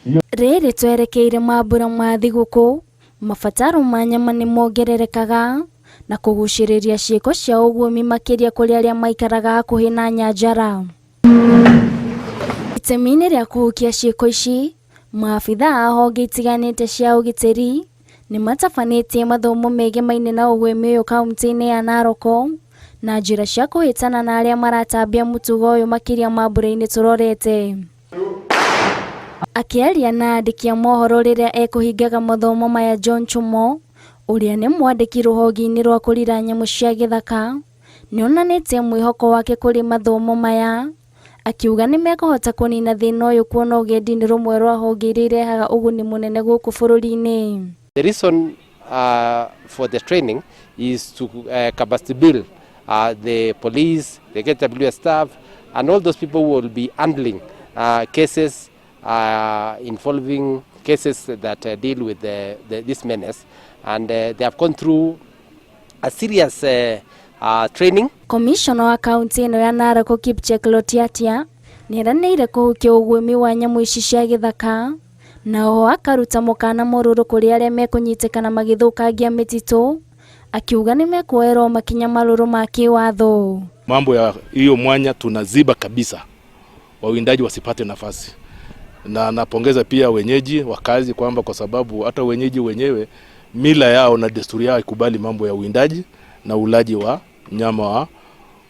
Rĩrĩ twerekeire mambura ma thigũkũ, mabataro ma nyama nĩ mongererekaga na kũgucĩrĩria ciĩko cia ũguĩmi makĩria kũrĩ arĩa maikaraga hakuhĩ na nyanjara. Itemi-inĩ rĩa kũhukia ciĩko ici, maabitha a honge itiganĩte cia ũgitĩri nĩ matabanĩtie mathomo megemaine na ũguĩmi ũyũ kaunti-inĩ ya Narok na njĩra cia kũhĩtana na arĩa maratambia mũtugo ũyũ makĩria mambura-inĩ tũrorete. Akĩaria na andĩki a mohoro rĩrĩa ekũhingaga mathomo maya, John Chumo, ũrĩa nĩ mwandĩki rũhonge-inĩ rwa kũrira nyamũ cia gĩthaka, nĩ onanĩtie mwĩhoko wake kũrĩ mathomo maya, akiuga nĩ mekũhota kũnina thĩna ũyũ kuona ũgendi nĩ rũmwe rwa honge iria irehaga ũguni mũnene gũkũ bũrũri-inĩ. The reason for the training is to capacity build the police, the KWS staff, and all those people who will be handling cases involving cases that deal with this menace, and they have gone through a serious training. Commissioner wa kaunti ĩno ya Narok Kipchek Lotiatia nĩ eranĩire kũhukia ũguĩmi wa nyamũ ici cia gĩthaka na oho akaruta mũkana mũrũrũ kũrĩ arĩa mekũnyitĩkana magĩthũkangia mĩtitũ, akiuga nĩ mekuoerwo makinya marũrũ ma kĩwatho. Mambo ya hiyo mwanya tunaziba kabisa, wawindaji wasipate nafasi, na napongeza pia wenyeji wakazi kwamba kwa sababu hata wenyeji wenyewe mila yao na desturi yao ikubali mambo ya uwindaji na ulaji wa nyama wa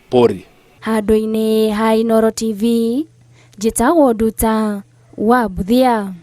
pori. Handũ-inĩ ha Inooro TV, njĩtagwo Nduta wa Buthia.